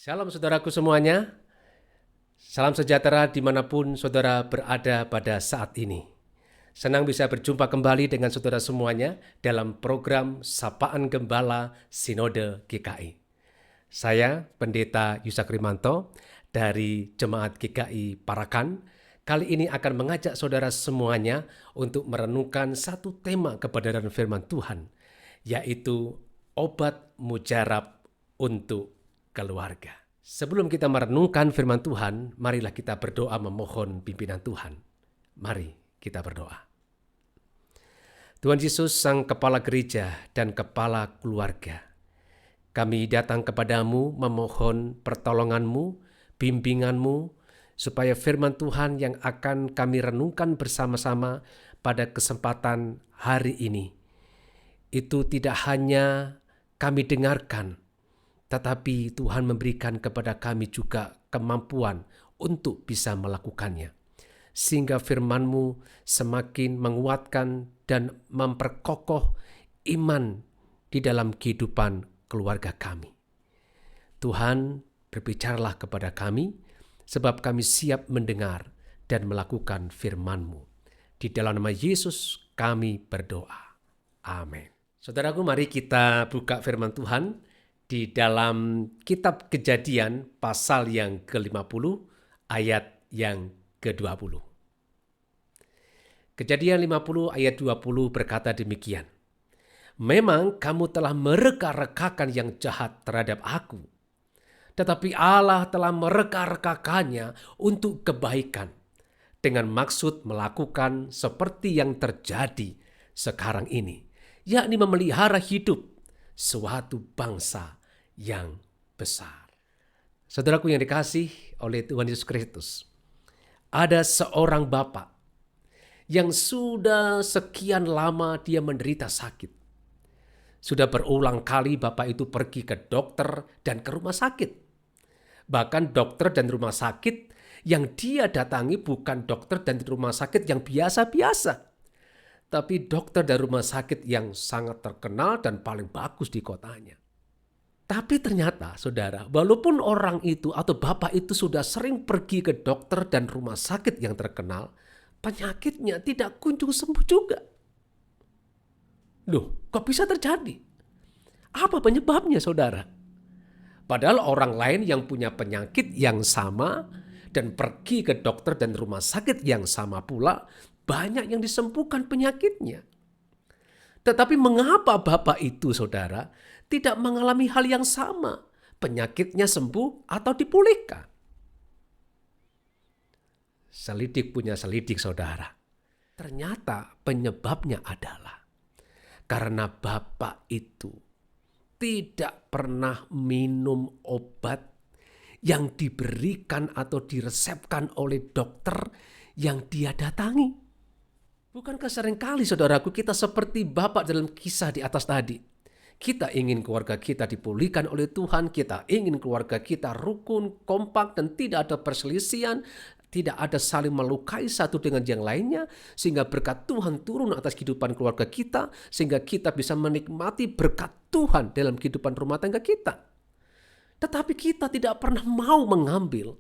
Shalom saudaraku semuanya, salam sejahtera dimanapun saudara berada pada saat ini. Senang bisa berjumpa kembali dengan saudara semuanya dalam program Sapaan Gembala Sinode GKI. Saya Pendeta Yusak Rimanto dari Jemaat GKI Parakan. Kali ini akan mengajak saudara semuanya untuk merenungkan satu tema kebenaran firman Tuhan, yaitu obat mujarab untuk keluarga. Sebelum kita merenungkan firman Tuhan, marilah kita berdoa memohon pimpinan Tuhan. Mari kita berdoa. Tuhan Yesus, Sang Kepala Gereja dan Kepala Keluarga, kami datang kepadamu memohon pertolongan-Mu, bimbingan-Mu, supaya firman Tuhan yang akan kami renungkan bersama-sama pada kesempatan hari ini, itu tidak hanya kami dengarkan, tetapi Tuhan memberikan kepada kami juga kemampuan untuk bisa melakukannya. Sehingga firman-Mu semakin menguatkan dan memperkokoh iman di dalam kehidupan keluarga kami. Tuhan, berbicaralah kepada kami, sebab kami siap mendengar dan melakukan firman-Mu. Di dalam nama Yesus kami berdoa. Amin. Saudaraku, mari kita buka firman Tuhan di dalam kitab Kejadian pasal yang ke-50 ayat yang ke-20. Kejadian 50 ayat 20 berkata demikian. Memang kamu telah mereka-rekakan yang jahat terhadap aku, tetapi Allah telah mereka-rekakannya untuk kebaikan, dengan maksud melakukan seperti yang terjadi sekarang ini, yakni memelihara hidup suatu bangsa yang besar. Saudaraku yang dikasih oleh Tuhan Yesus Kristus, ada seorang bapak yang sudah sekian lama dia menderita sakit. Sudah berulang kali bapak itu pergi ke dokter dan ke rumah sakit. Bahkan dokter dan rumah sakit yang dia datangi bukan dokter dan rumah sakit yang biasa-biasa, tapi dokter dan rumah sakit yang sangat terkenal dan paling bagus di kotanya. Tapi ternyata, saudara, walaupun orang itu atau bapak itu sudah sering pergi ke dokter dan rumah sakit yang terkenal, penyakitnya tidak kunjung sembuh juga. Loh, kok bisa terjadi? Apa penyebabnya, saudara? Padahal orang lain yang punya penyakit yang sama dan pergi ke dokter dan rumah sakit yang sama pula, banyak yang disembuhkan penyakitnya. Tetapi mengapa bapak itu, saudara, tidak mengalami hal yang sama? Penyakitnya sembuh atau dipulihkan? Selidik punya selidik, saudara. Ternyata penyebabnya adalah karena bapak itu tidak pernah minum obat yang diberikan atau diresepkan oleh dokter yang dia datangi. Bukankah seringkali, saudaraku, kita seperti bapak dalam kisah di atas tadi? Kita ingin keluarga kita dipulihkan oleh Tuhan, kita ingin keluarga kita rukun, kompak, dan tidak ada perselisihan, tidak ada saling melukai satu dengan yang lainnya, sehingga berkat Tuhan turun atas kehidupan keluarga kita, sehingga kita bisa menikmati berkat Tuhan dalam kehidupan rumah tangga kita. Tetapi kita tidak pernah mau mengambil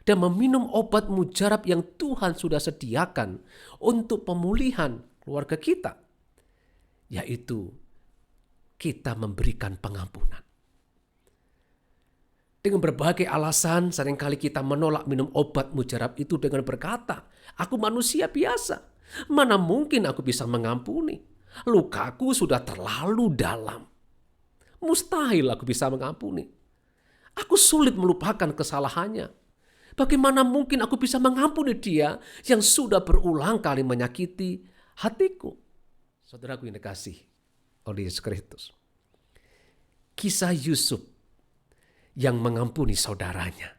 dan meminum obat mujarab yang Tuhan sudah sediakan untuk pemulihan keluarga kita, yaitu kita memberikan pengampunan. Dengan berbagai alasan, seringkali kita menolak minum obat mujarab itu dengan berkata, aku manusia biasa, mana mungkin aku bisa mengampuni? Lukaku sudah terlalu dalam. Mustahil aku bisa mengampuni. Aku sulit melupakan kesalahannya. Bagaimana mungkin aku bisa mengampuni dia yang sudah berulang kali menyakiti hatiku? Saudaraku yang dikasih oleh Yesus Kristus. Kisah Yusuf yang mengampuni saudaranya.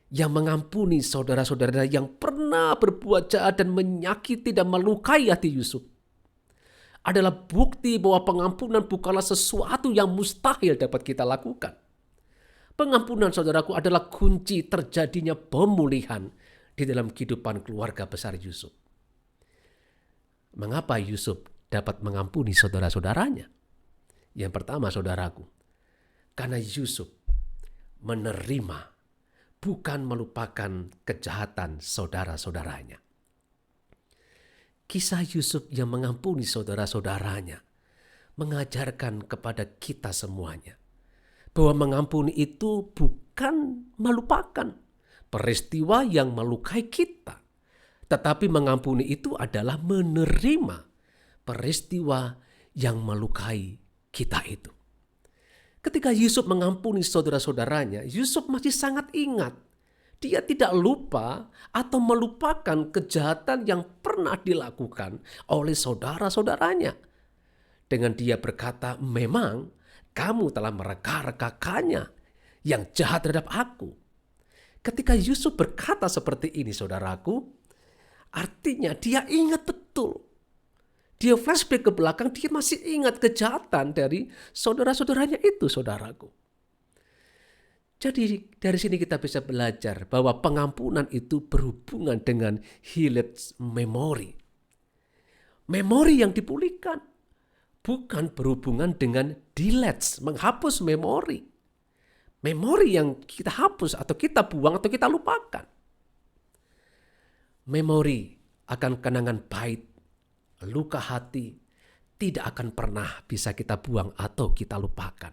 Yang mengampuni saudara-saudara yang pernah berbuat jahat dan menyakiti dan melukai hati Yusuf. Adalah bukti bahwa pengampunan bukanlah sesuatu yang mustahil dapat kita lakukan. Pengampunan, saudaraku, adalah kunci terjadinya pemulihan di dalam kehidupan keluarga besar Yusuf. Mengapa Yusuf dapat mengampuni saudara-saudaranya? Yang pertama, saudaraku, karena Yusuf menerima, bukan melupakan kejahatan saudara-saudaranya. Kisah Yusuf yang mengampuni saudara-saudaranya mengajarkan kepada kita semuanya bahwa mengampuni itu bukan melupakan peristiwa yang melukai kita, tetapi mengampuni itu adalah menerima peristiwa yang melukai kita itu. Ketika Yusuf mengampuni saudara-saudaranya, Yusuf masih sangat ingat. Dia tidak lupa atau melupakan kejahatan yang pernah dilakukan oleh saudara-saudaranya. Dengan dia berkata, memang kamu telah mereka-rekakannya yang jahat terhadap aku. Ketika Yusuf berkata seperti ini, saudaraku, artinya dia ingat betul. Dia flashback ke belakang, dia masih ingat kejahatan dari saudara-saudaranya itu, saudaraku. Jadi dari sini kita bisa belajar bahwa pengampunan itu berhubungan dengan healed memory. Memori yang dipulihkan. Bukan berhubungan dengan delete, menghapus memori. Memori yang kita hapus atau kita buang atau kita lupakan. Memori akan kenangan pahit, luka hati, tidak akan pernah bisa kita buang atau kita lupakan.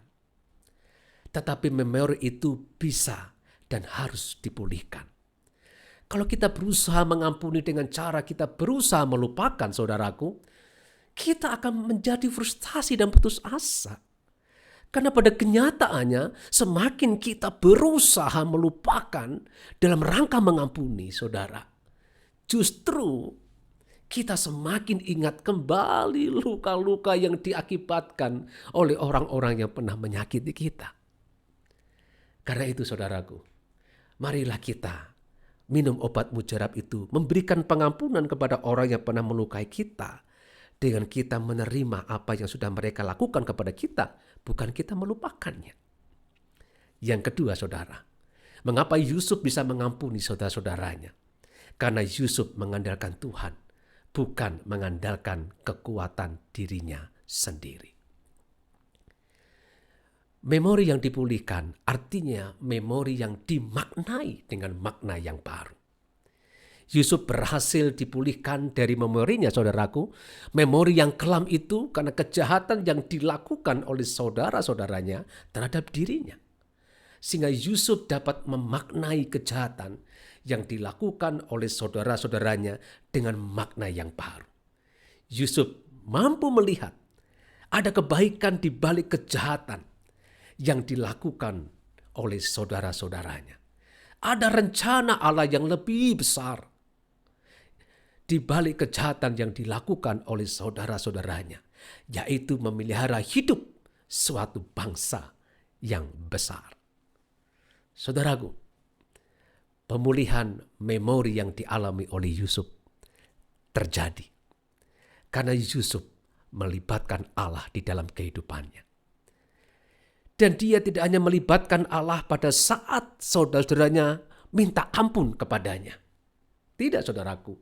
Tetapi memori itu bisa dan harus dipulihkan. Kalau kita berusaha mengampuni dengan cara kita berusaha melupakan, saudaraku, kita akan menjadi frustasi dan putus asa. Karena pada kenyataannya semakin kita berusaha melupakan dalam rangka mengampuni, saudara, justru kita semakin ingat kembali luka-luka yang diakibatkan oleh orang-orang yang pernah menyakiti kita. Karena itu, saudaraku, marilah kita minum obat mujarab itu, memberikan pengampunan kepada orang yang pernah melukai kita, dengan kita menerima apa yang sudah mereka lakukan kepada kita, bukan kita melupakannya. Yang kedua, saudara, mengapa Yusuf bisa mengampuni saudara-saudaranya? Karena Yusuf mengandalkan Tuhan, bukan mengandalkan kekuatan dirinya sendiri. Memori yang dipulihkan artinya memori yang dimaknai dengan makna yang baru. Yusuf berhasil dipulihkan dari memorinya, saudaraku. Memori yang kelam itu karena kejahatan yang dilakukan oleh saudara-saudaranya terhadap dirinya. Sehingga Yusuf dapat memaknai kejahatan yang dilakukan oleh saudara-saudaranya dengan makna yang baru. Yusuf mampu melihat ada kebaikan di balik kejahatan yang dilakukan oleh saudara-saudaranya. Ada rencana Allah yang lebih besar di balik kejahatan yang dilakukan oleh saudara-saudaranya, yaitu memelihara hidup suatu bangsa yang besar. Saudaraku, pemulihan memori yang dialami oleh Yusuf terjadi karena Yusuf melibatkan Allah di dalam kehidupannya. Dan dia tidak hanya melibatkan Allah pada saat saudara-saudaranya minta ampun kepadanya. Tidak, saudaraku.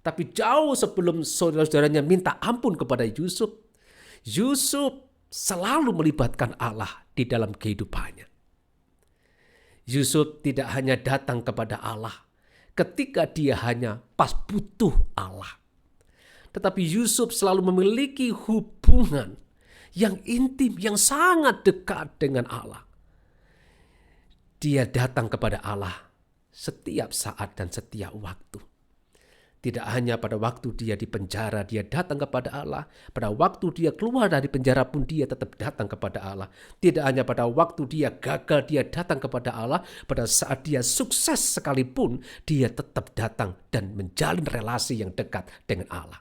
Tapi jauh sebelum saudara-saudaranya minta ampun kepada Yusuf, Yusuf selalu melibatkan Allah di dalam kehidupannya. Yusuf tidak hanya datang kepada Allah ketika dia hanya pas butuh Allah. Tetapi Yusuf selalu memiliki hubungan yang intim, yang sangat dekat dengan Allah. Dia datang kepada Allah setiap saat dan setiap waktu. Tidak hanya pada waktu dia di penjara, dia datang kepada Allah. Pada waktu dia keluar dari penjara pun dia tetap datang kepada Allah. Tidak hanya pada waktu dia gagal, dia datang kepada Allah. Pada saat dia sukses sekalipun, dia tetap datang dan menjalin relasi yang dekat dengan Allah.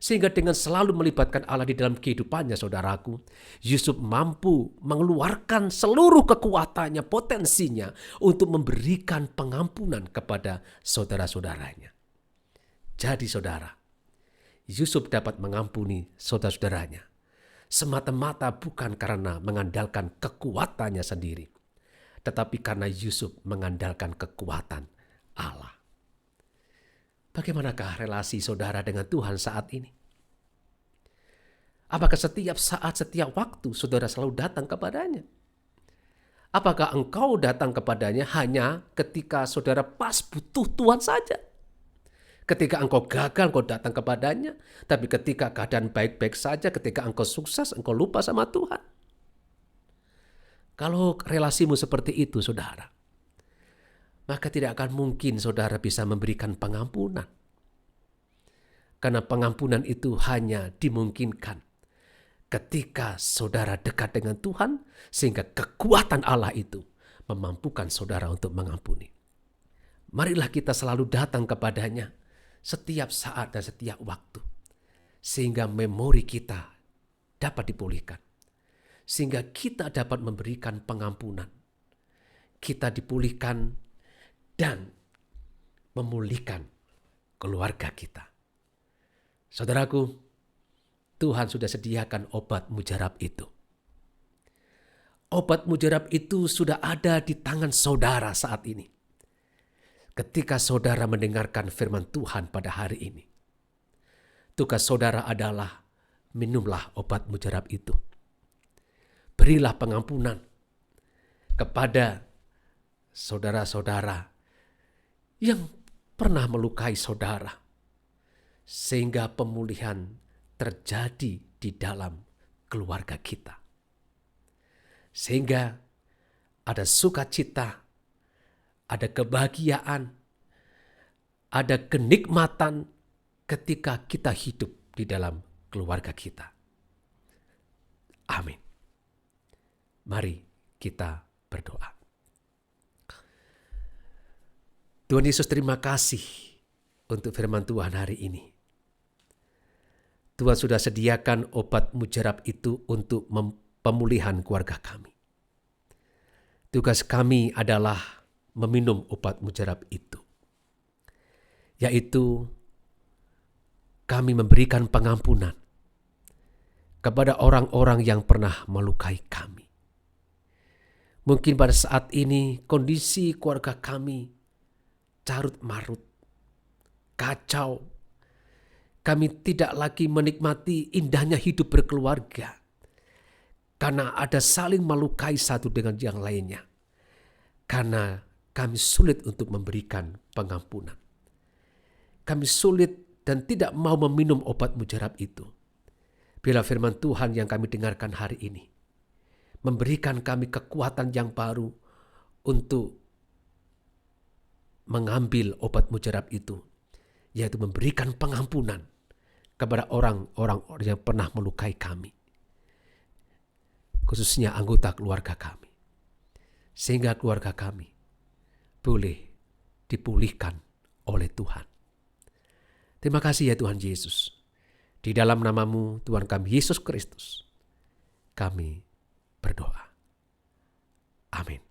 Sehingga dengan selalu melibatkan Allah di dalam kehidupannya, saudaraku, Yusuf mampu mengeluarkan seluruh kekuatannya, potensinya untuk memberikan pengampunan kepada saudara-saudaranya. Jadi saudara, Yusuf dapat mengampuni saudara-saudaranya semata-mata bukan karena mengandalkan kekuatannya sendiri, tetapi karena Yusuf mengandalkan kekuatan Allah. Bagaimanakah relasi saudara dengan Tuhan saat ini? Apakah setiap saat, setiap waktu saudara selalu datang kepadanya? Apakah engkau datang kepadanya hanya ketika saudara pas butuh Tuhan saja? Ketika engkau gagal, engkau datang kepadanya. Tapi ketika keadaan baik-baik saja, ketika engkau sukses, engkau lupa sama Tuhan. Kalau relasimu seperti itu, saudara, maka tidak akan mungkin saudara bisa memberikan pengampunan. Karena pengampunan itu hanya dimungkinkan ketika saudara dekat dengan Tuhan, sehingga kekuatan Allah itu memampukan saudara untuk mengampuni. Marilah kita selalu datang kepadanya setiap saat dan setiap waktu, sehingga memori kita dapat dipulihkan, sehingga kita dapat memberikan pengampunan. Kita dipulihkan dan memulihkan keluarga kita. Saudaraku, Tuhan sudah sediakan obat mujarab itu. Obat mujarab itu sudah ada di tangan saudara saat ini. Ketika saudara mendengarkan firman Tuhan pada hari ini, tugas saudara adalah minumlah obat mujarab itu. Berilah pengampunan kepada saudara-saudara yang pernah melukai saudara, sehingga pemulihan terjadi di dalam keluarga kita. Sehingga ada sukacita, ada kebahagiaan, ada kenikmatan ketika kita hidup di dalam keluarga kita. Amin. Mari kita berdoa. Tuhan Yesus, terima kasih untuk firman Tuhan hari ini. Tuhan sudah sediakan obat mujarab itu untuk pemulihan keluarga kami. Tugas kami adalah meminum obat mujarab itu, yaitu kami memberikan pengampunan kepada orang-orang yang pernah melukai kami. Mungkin pada saat ini kondisi keluarga kami carut marut, kacau. Kami tidak lagi menikmati indahnya hidup berkeluarga karena ada saling melukai satu dengan yang lainnya. Karena kami sulit untuk memberikan pengampunan. Kami sulit dan tidak mau meminum obat mujarab itu. Bila firman Tuhan yang kami dengarkan hari ini memberikan kami kekuatan yang baru untuk mengambil obat mujarab itu, yaitu memberikan pengampunan kepada orang-orang yang pernah melukai kami, khususnya anggota keluarga kami, sehingga keluarga kami boleh dipulihkan oleh Tuhan. Terima kasih ya Tuhan Yesus. Di dalam nama-Mu Tuhan kami Yesus Kristus, kami berdoa. Amin.